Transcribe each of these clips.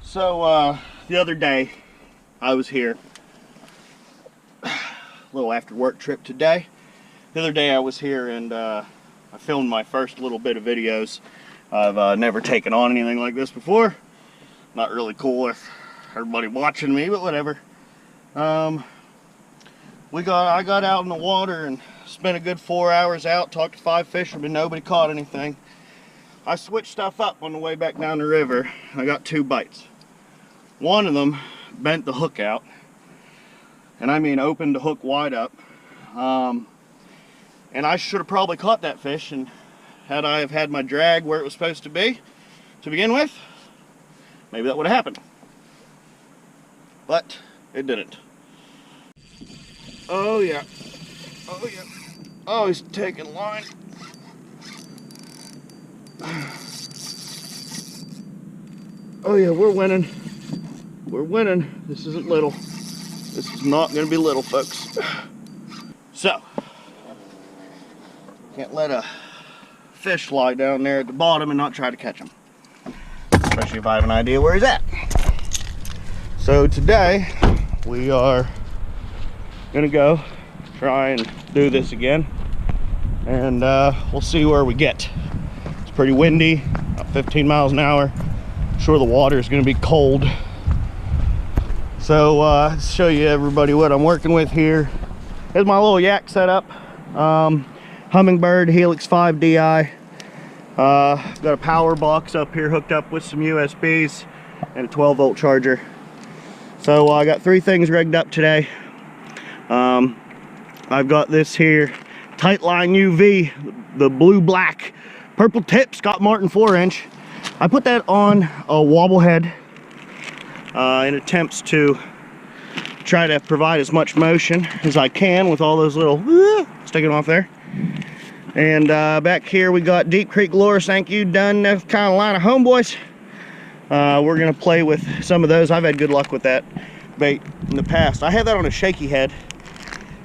So the other day I was here, a little after work trip today. The other day I was here and I filmed my first little bit of videos. I've never taken on anything like this before. Not really cool with everybody watching me, but whatever. I got out in the water and spent a good 4 hours out, talked to 5 fishermen, nobody caught anything. I switched stuff up on the way back down the river. I got 2 bites. One of them bent the hook out, and I mean opened the hook wide up. And I should have probably caught that fish, and had I have had my drag where it was supposed to be to begin with, maybe that would have happened. But it didn't. Oh yeah. Oh yeah. Oh, he's taking line. Oh yeah, we're winning. We're winning. This isn't little. This is not going to be little, folks. So, can't let a fish lie down there at the bottom and not try to catch him. Especially if I have an idea where he's at. So today, we are going to go try and do this again. And we'll see where we get. It's pretty windy, about 15 miles an hour. I'm sure the water is going to be cold. So to show you everybody what I'm working with here. Here's my little yak setup. Humminbird Helix 5 DI. Got a power box up here hooked up with some USBs and a 12-volt charger. So I got 3 things rigged up today. I've got this here Tightline UV, the blue-black purple tip Scott Martin 4-inch. I put that on a wobble head in attempts to try to provide as much motion as I can with all those little sticking off there. And back here we got Deep Creek Lures, thank you, done that kind of line of homeboys. We're gonna play with some of those. I've had good luck with that bait in the past. I had that on a shaky head.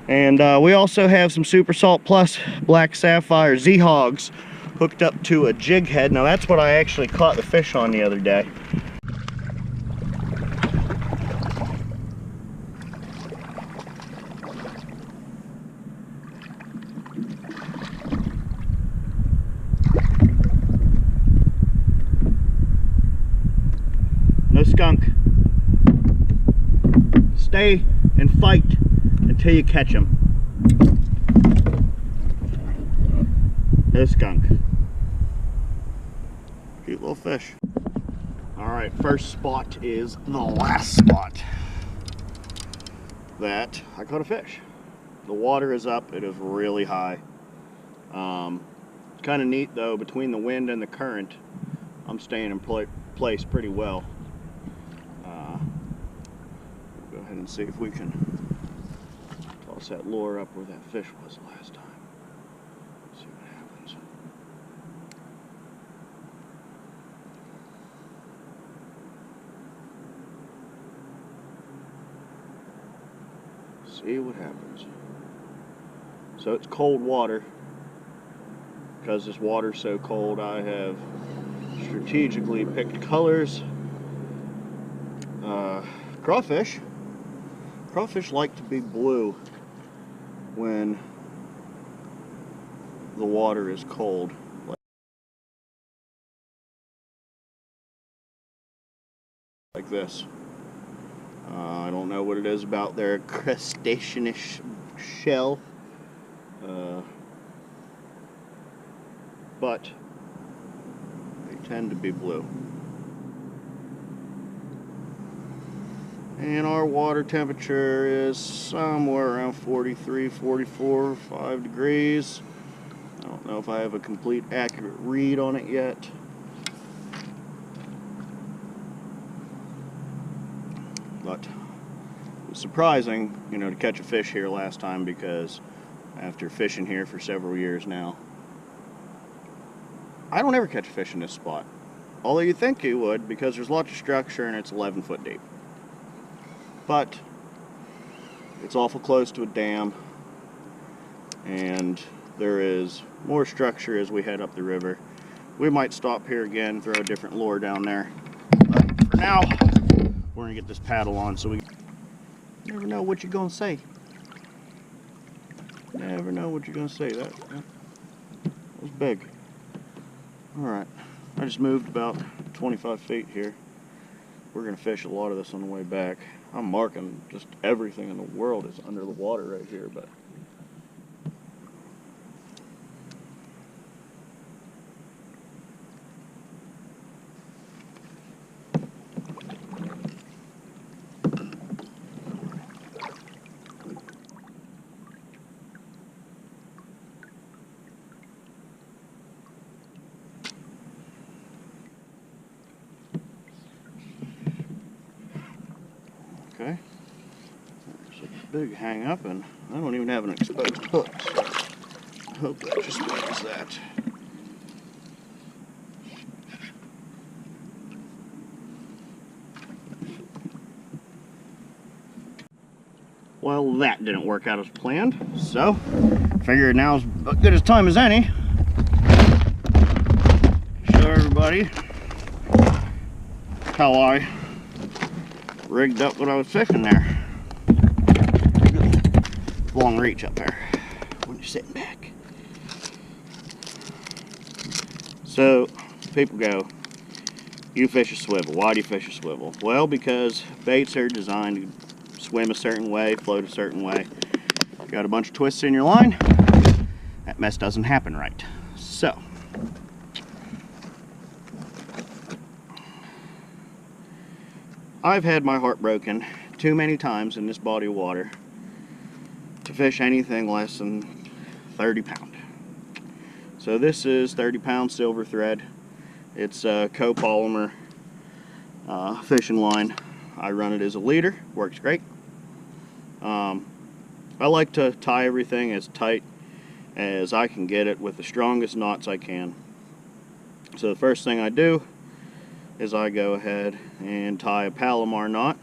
And we also have some Super Salt Plus Black Sapphire Z-Hogs hooked up to a jig head. Now that's what I actually caught the fish on the other day. No skunk. Stay and fight until you catch them. No skunk. Cute little fish. Alright, first spot is the last spot that I caught a fish. The water is up, it is really high. Kind of neat though, between the wind and the current, I'm staying in place pretty well. We'll go ahead and see if we can toss that lure up where that fish was last time. See what happens. See what happens. So it's cold water. Because this water's so cold, I have strategically picked colors. Crawfish like to be blue when the water is cold. Like this. I don't know what it is about their crustaceanish shell. But they tend to be blue. And our water temperature is somewhere around 43, 44, 5 degrees. I don't know if I have a complete accurate read on it yet. But it was surprising, you know, to catch a fish here last time, because after fishing here for several years now, I don't ever catch a fish in this spot. Although you'd think you would, because there's lots of structure and it's 11 foot deep. But it's awful close to a dam, and there is more structure as we head up the river. We might stop here again, throw a different lure down there, But for now, we're gonna get this paddle on so we never know what you're gonna say. Never know what you're gonna say. That was big. Alright, I just moved about 25 feet here. We're gonna fish a lot of this on the way back. I'm marking just everything in the world is under the water right here, but okay. There's a big hang up, and I don't even have an exposed hook, so I hope that just means that. Well, that didn't work out as planned, so figured now's as good a time as any. Show everybody how I rigged up what I was fishing there. Long reach up there when you're sitting back. So people go, you fish a swivel. Why do you fish a swivel? Well, because baits are designed to swim a certain way, float a certain way. Got a bunch of twists in your line, that mess doesn't happen right. So I've had my heart broken too many times in this body of water to fish anything less than 30 pound. So this is 30 pound silver thread. It's a copolymer fishing line. I run it as a leader, works great. I like to tie everything as tight as I can get it with the strongest knots I can. So the first thing I do is I go ahead and tie a Palomar knot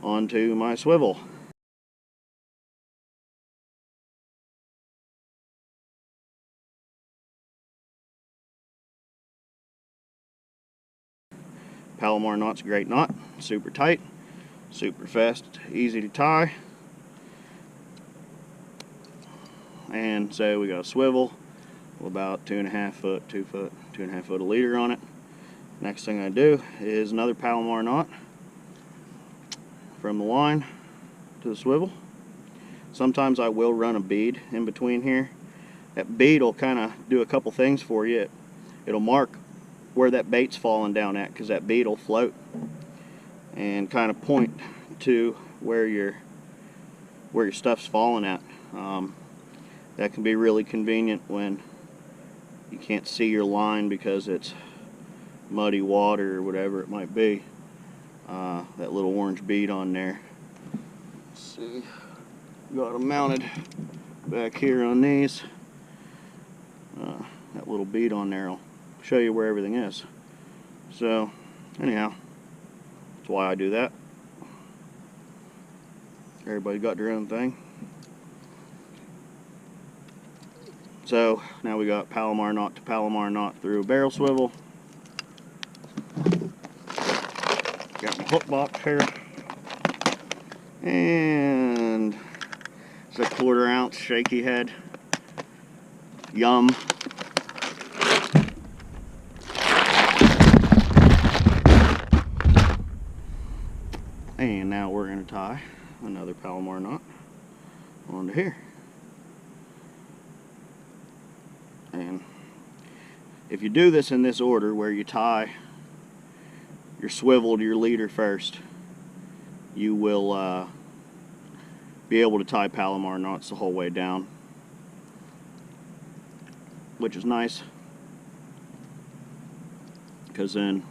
onto my swivel. Palomar knot's a great knot, super tight, super fast, easy to tie. And so we got a swivel with about 2.5 foot, 2 foot, 2.5 foot of leader on it. Next thing I do is another Palomar knot from the line to the swivel. Sometimes I will run a bead in between here. That bead will kind of do a couple things for you. It'll mark where that bait's falling down at, because that bead will float and kind of point to where your stuff's falling at. That can be really convenient when you can't see your line because it's muddy water or whatever it might be. That little orange bead on there. Let's see, got them mounted back here on these. That little bead on there will show you where everything is. So anyhow, that's why I do that. Everybody got their own thing. So now we got Palomar knot to Palomar knot through a barrel swivel. Got my hook box here. And it's a 1/4 ounce shaky head. Yum. And now we're going to tie another Palomar knot onto here. And if you do this in this order, where you tie your swivel to your leader first, you will be able to tie Palomar knots the whole way down, which is nice, because then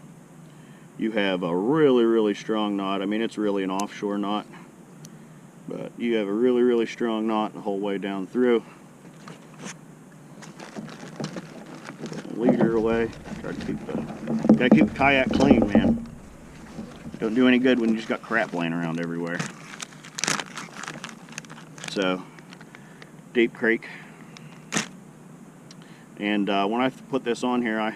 you have a really strong knot. I mean, it's really an offshore knot, but you have a really strong knot the whole way down through. Leader away. Try to gotta keep the kayak clean, man. Don't do any good when you just got crap laying around everywhere. So, deep creek. And when I put this on here,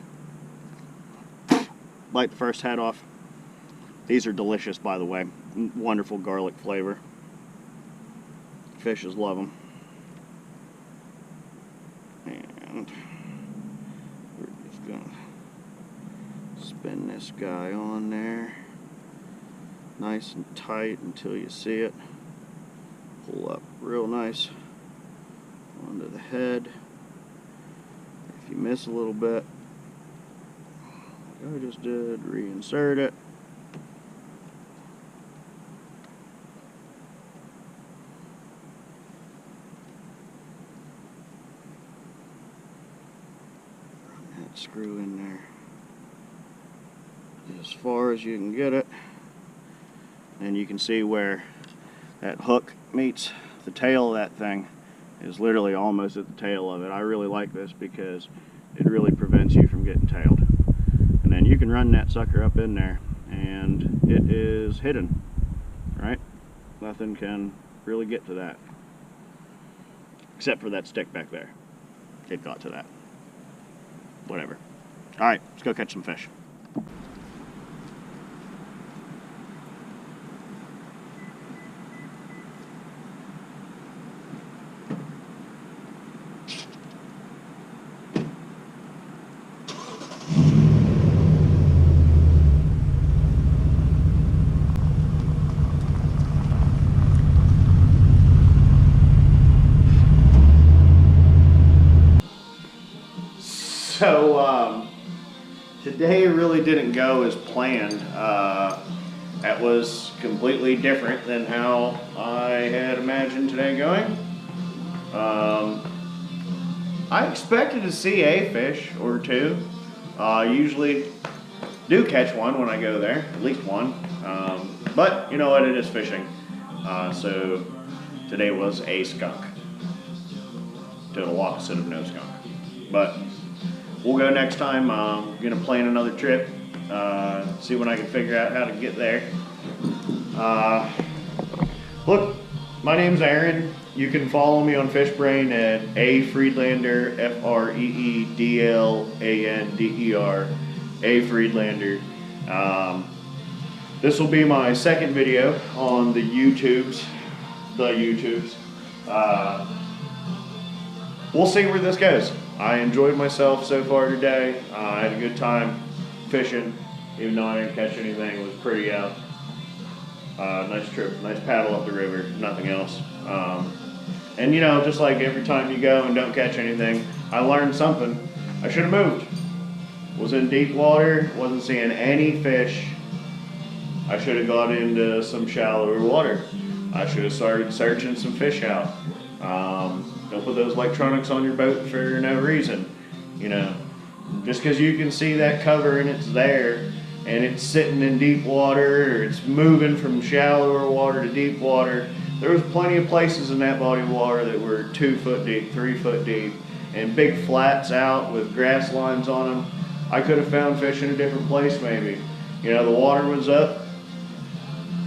bite the first head off. These are delicious, by the way. Wonderful garlic flavor. Fishes love them. And we're just gonna spin this guy on there nice and tight until you see it. Pull up real nice onto the head. If you miss a little bit, like I just did, reinsert it. Run that screw in there as far as you can get it, and you can see where that hook meets the tail of that thing is literally almost at the tail of it. I really like this because it really prevents you from getting tailed. And then you can run that sucker up in there and it is hidden, right? Nothing can really get to that. Except for that stick back there. It got to that. Whatever. Alright, let's go catch some fish. So today really didn't go as planned. That was completely different than how I had imagined today going. I expected to see a fish or two. I usually do catch one when I go there, at least one. But you know what, it is fishing. So today was a skunk. Total opposite of no skunk. But we'll go next time. I'm gonna plan another trip, see when I can figure out how to get there. Look, my name's Aaron. You can follow me on FishBrain at @Friedlander, FREEDLANDER, @Friedlander. This will be my second video on the YouTubes. We'll see where this goes. I enjoyed myself so far today. I had a good time fishing, even though I didn't catch anything. It was pretty out. Nice trip, nice paddle up the river, nothing else. And you know, just like every time you go and don't catch anything, I learned something. I should have moved. Was in deep water, wasn't seeing any fish. I should have got into some shallower water. I should have started searching some fish out. Don't put those electronics on your boat for no reason. You know, just because you can see that cover and it's there and it's sitting in deep water or it's moving from shallower water to deep water. There was plenty of places in that body of water that were 2 foot deep, 3 foot deep, and big flats out with grass lines on them. I could have found fish in a different place maybe. You know, the water was up.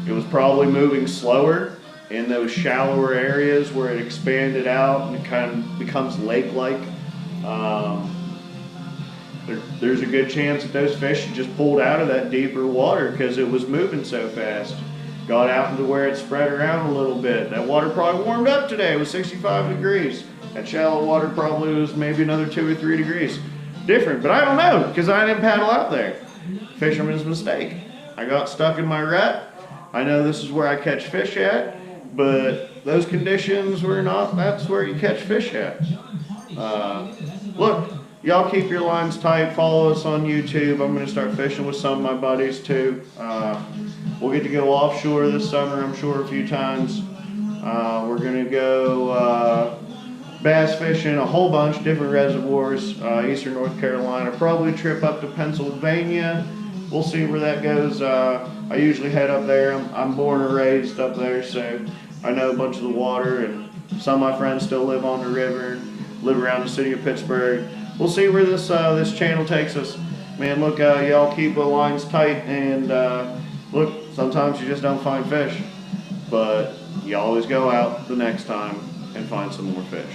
It was probably moving slower in those shallower areas where it expanded out and it kind of becomes lake-like. There's a good chance that those fish just pulled out of that deeper water because it was moving so fast. Got out into where it spread around a little bit. That water probably warmed up today. It was 65 degrees. That shallow water probably was maybe another 2 or 3 degrees different, but I don't know because I didn't paddle out there. Fisherman's mistake. I got stuck in my rut. I know this is where I catch fish at, but those conditions were not, that's where you catch fish at. Look, y'all keep your lines tight, follow us on YouTube. I'm gonna start fishing with some of my buddies too. We'll get to go offshore this summer, I'm sure, a few times. We're gonna go bass fishing a whole bunch, different reservoirs, eastern North Carolina, probably a trip up to Pennsylvania. We'll see where that goes. I usually head up there. I'm born and raised up there, so I know a bunch of the water, and some of my friends still live on the river, live around the city of Pittsburgh. We'll see where this this channel takes us. Man, look, y'all keep the lines tight, and look, sometimes you just don't find fish, but you always go out the next time and find some more fish.